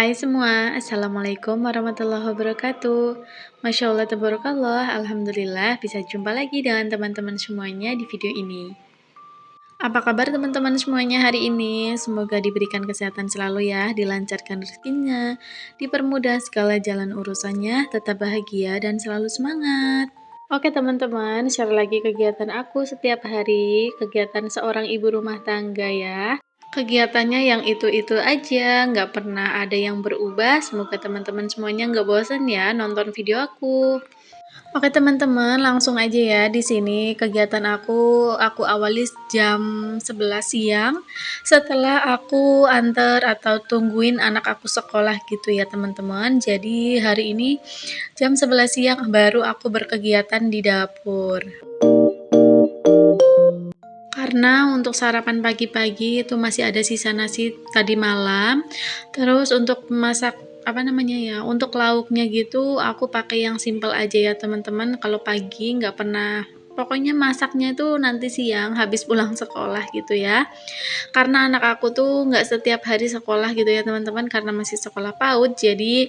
Hai semua, Assalamualaikum warahmatullahi wabarakatuh. Masya Allah, tabarakallah, Alhamdulillah bisa jumpa lagi dengan teman-teman semuanya di video ini. Apa kabar teman-teman semuanya hari ini? Semoga diberikan kesehatan selalu ya, dilancarkan rezekinya, dipermudah segala jalan urusannya, tetap bahagia dan selalu semangat. Oke teman-teman, share lagi kegiatan aku setiap hari, kegiatan seorang ibu rumah tangga ya. Kegiatannya yang itu-itu aja, nggak pernah ada yang berubah. Semoga teman-teman semuanya nggak bosan ya nonton video aku. Oke teman-teman, langsung aja ya di sini kegiatan aku awali jam 11 siang setelah aku antar atau tungguin anak aku sekolah gitu ya teman-teman. Jadi hari ini jam 11 siang baru aku berkegiatan di dapur. Karena untuk sarapan pagi-pagi itu masih ada sisa nasi tadi malam. Terus untuk masak apa namanya ya, untuk lauknya gitu aku pakai yang simple aja ya teman-teman. Kalau pagi nggak pernah, pokoknya masaknya itu nanti siang habis pulang sekolah gitu ya. Karena anak aku tuh nggak setiap hari sekolah gitu ya teman-teman, karena masih sekolah PAUD, jadi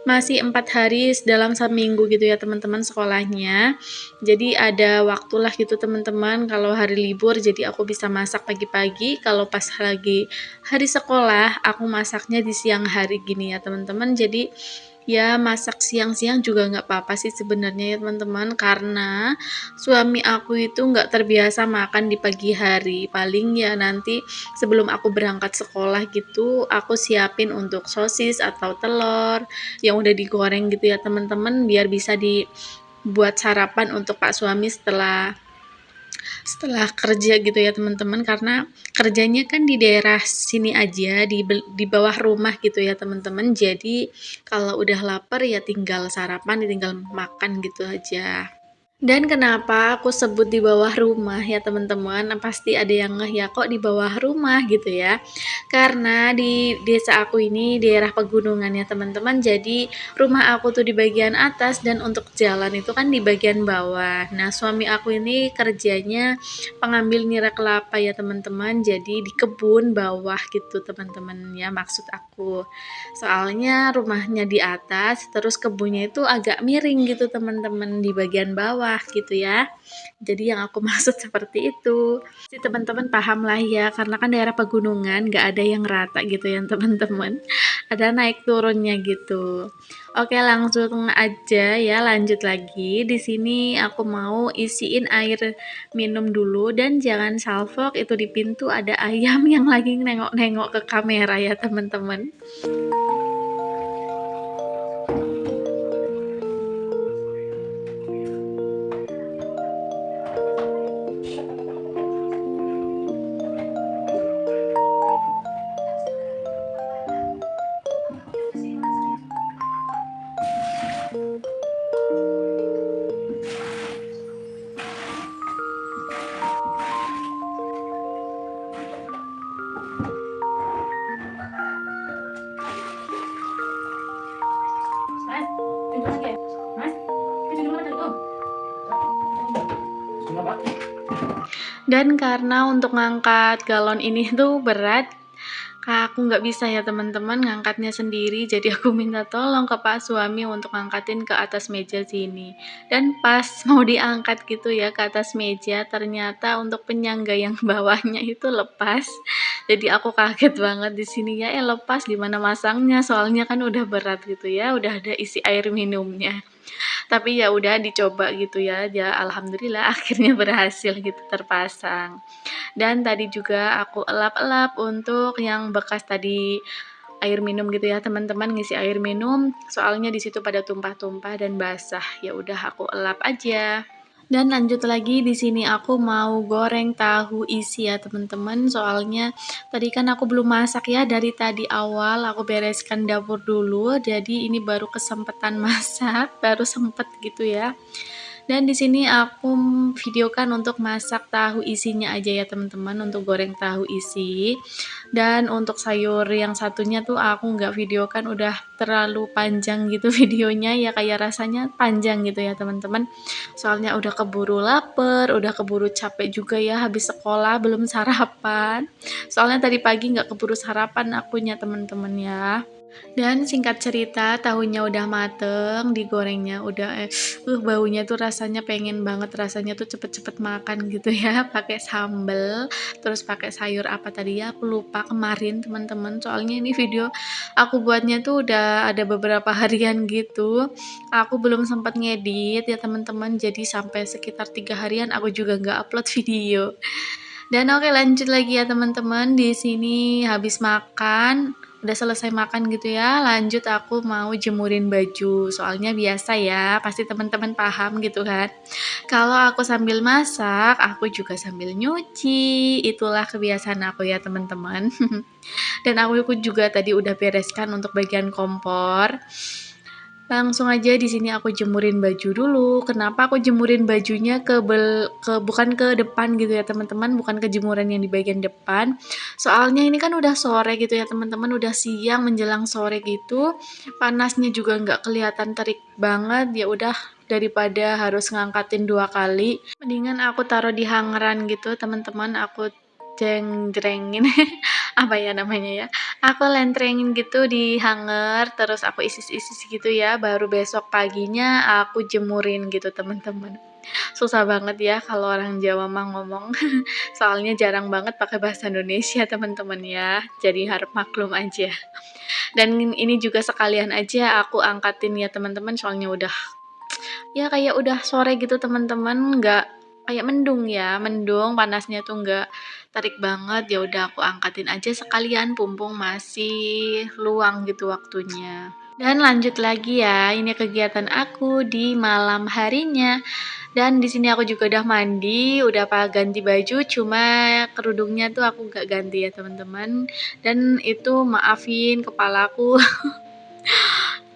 masih 4 hari dalam seminggu gitu ya teman-teman sekolahnya. Jadi ada waktulah gitu teman-teman kalau hari libur, jadi aku bisa masak pagi-pagi. Kalau pas lagi hari sekolah aku masaknya di siang hari gini ya teman-teman. Jadi ya masak siang-siang juga nggak apa-apa sih sebenarnya ya teman-teman, karena suami aku itu nggak terbiasa makan di pagi hari. Paling ya nanti sebelum aku berangkat sekolah gitu aku siapin untuk sosis atau telur yang udah digoreng gitu ya teman-teman, biar bisa dibuat sarapan untuk Pak suami setelah kerja gitu ya teman-teman, karena kerjanya kan di daerah sini aja, di bawah rumah gitu ya teman-teman. Jadi kalau udah lapar ya tinggal sarapan, tinggal makan gitu aja. Dan kenapa aku sebut di bawah rumah ya teman-teman? Pasti ada yang ngeh ya, kok di bawah rumah gitu ya. Karena di desa aku ini daerah pegunungan ya teman-teman. Jadi rumah aku tuh di bagian atas dan untuk jalan itu kan di bagian bawah. Nah, suami aku ini kerjanya pengambil nira kelapa ya teman-teman. Jadi di kebun bawah gitu teman-teman ya, maksud aku. Soalnya rumahnya di atas, terus kebunnya itu agak miring gitu teman-teman di bagian bawah gitu ya. Jadi yang aku maksud seperti itu. Si teman-teman paham lah ya, karena kan daerah pegunungan nggak ada yang rata gitu ya teman-teman. Ada naik turunnya gitu. Oke, langsung aja ya lanjut lagi. Di sini aku mau isiin air minum dulu, dan jangan salfok, itu di pintu ada ayam yang lagi nengok-nengok ke kamera ya teman-teman. Dan karena untuk ngangkat galon ini tuh berat, aku nggak bisa ya teman-teman ngangkatnya sendiri, jadi aku minta tolong ke Pak suami untuk ngangkatin ke atas meja sini. Dan pas mau diangkat gitu ya ke atas meja, ternyata untuk penyangga yang bawahnya itu lepas. Jadi aku kaget banget di sini ya, lepas gimana masangnya? Soalnya kan udah berat gitu ya, udah ada isi air minumnya. Tapi ya udah dicoba gitu ya, ya alhamdulillah akhirnya berhasil gitu terpasang. Dan tadi juga aku elap-elap untuk yang bekas tadi air minum gitu ya teman-teman, ngisi air minum, soalnya di situ pada tumpah-tumpah dan basah. Ya udah aku elap aja. Dan lanjut lagi di sini aku mau goreng tahu isi ya teman-teman. Soalnya tadi kan aku belum masak ya, dari tadi awal aku bereskan dapur dulu. Jadi ini baru kesempatan masak, baru sempet gitu ya. Dan di sini aku videokan untuk masak tahu isinya aja ya teman-teman, untuk goreng tahu isi. Dan untuk sayur yang satunya tuh aku nggak videokan, udah terlalu panjang gitu videonya ya, kayak rasanya panjang gitu ya teman-teman. Soalnya udah keburu lapar, udah keburu capek juga ya habis sekolah belum sarapan. Soalnya tadi pagi nggak keburu sarapan akunya teman-teman ya. Dan singkat cerita, tahunya udah mateng, digorengnya udah baunya tuh rasanya pengen banget, rasanya tuh cepet-cepet makan gitu ya, pakai sambel, terus pakai sayur apa tadi ya, aku lupa kemarin teman-teman, soalnya ini video aku buatnya tuh udah ada beberapa harian gitu, aku belum sempat ngedit ya teman-teman, jadi sampai sekitar 3 harian aku juga nggak upload video. Dan oke lanjut lagi ya teman-teman, di sini habis makan, udah selesai makan gitu ya, lanjut aku mau jemurin baju. Soalnya biasa ya, pasti teman-teman paham gitu kan. Kalau aku sambil masak, aku juga sambil nyuci. Itulah kebiasaan aku ya teman-teman. Dan aku juga tadi udah bereskan untuk bagian kompor. Langsung aja di sini aku jemurin baju dulu. Kenapa aku jemurin bajunya bukan ke depan gitu ya teman-teman, bukan ke jemuran yang di bagian depan. Soalnya ini kan udah sore gitu ya teman-teman, udah siang menjelang sore gitu. Panasnya juga nggak kelihatan terik banget. Ya udah daripada harus ngangkatin 2 kali, mendingan aku taruh di hangeran gitu teman-teman. Aku jeng-jrengin apa ya namanya ya, aku lentrengin gitu di hanger, terus aku isis-isis gitu ya, baru besok paginya aku jemurin gitu teman-teman. Susah banget ya kalau orang Jawa mah ngomong, soalnya jarang banget pakai bahasa Indonesia teman-teman ya, jadi harap maklum aja. Dan ini juga sekalian aja aku angkatin ya teman-teman, soalnya udah ya kayak udah sore gitu teman-teman, nggak kayak mendung ya, mendung panasnya tuh nggak tarik banget, ya udah aku angkatin aja sekalian pumpung masih luang gitu waktunya. Dan lanjut lagi ya, ini kegiatan aku di malam harinya. Dan di sini aku juga udah mandi, udah ganti baju, cuma kerudungnya tuh aku nggak ganti ya teman-teman. Dan itu maafin kepalaku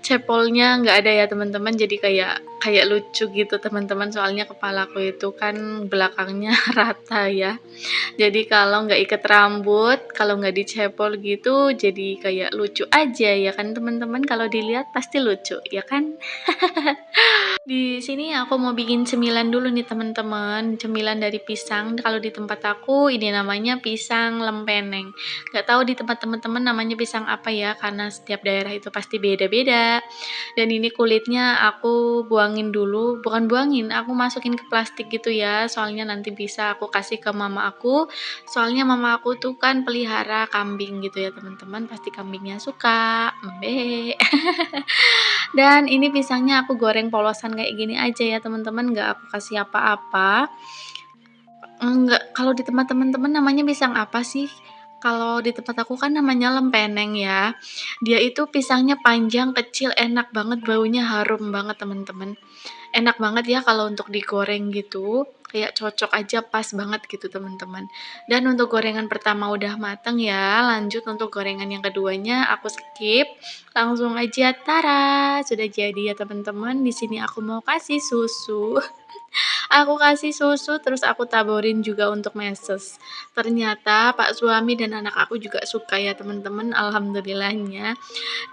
cepolnya nggak ada ya teman-teman, jadi kayak kayak lucu gitu teman-teman, soalnya kepalaku itu kan belakangnya rata ya, jadi kalau nggak ikat rambut, kalau nggak dicepol gitu, jadi kayak lucu aja ya kan teman-teman, kalau dilihat pasti lucu ya kan. Di sini aku mau bikin cemilan dulu nih teman-teman, cemilan dari pisang. Kalau di tempat aku ini namanya pisang lempeneng. Nggak tahu di tempat teman-teman namanya pisang apa ya, karena setiap daerah itu pasti beda-beda. Dan ini kulitnya aku buangin dulu, bukan buangin, aku masukin ke plastik gitu ya. Soalnya nanti bisa aku kasih ke mama aku. Soalnya mama aku tuh kan pelihara kambing gitu ya teman-teman, pasti kambingnya suka. Embe. Dan ini pisangnya aku goreng polosan kayak gini aja ya teman-teman, nggak aku kasih apa-apa. Enggak, kalau di tempat teman-teman namanya pisang apa sih? Kalau di tempat aku kan namanya lempeneng ya. Dia itu pisangnya panjang, kecil, enak banget, baunya harum banget teman-teman. Enak banget ya kalau untuk digoreng gitu, kayak cocok aja pas banget gitu teman-teman. Dan untuk gorengan pertama udah mateng ya, lanjut untuk gorengan yang keduanya aku skip. Langsung aja tara, sudah jadi ya teman-teman. Di sini aku mau kasih susu. Aku kasih susu terus aku taburin juga untuk meses. Ternyata Pak suami dan anak aku juga suka ya teman-teman, alhamdulillahnya.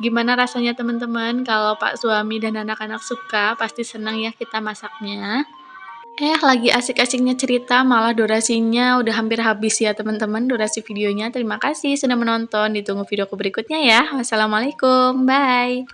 Gimana rasanya teman-teman kalau Pak suami dan anak-anak suka, pasti senang ya kita masaknya. Lagi asik-asiknya cerita, malah durasinya udah hampir habis ya teman-teman, durasi videonya. Terima kasih sudah menonton, ditunggu videoku berikutnya ya. Wassalamualaikum, bye.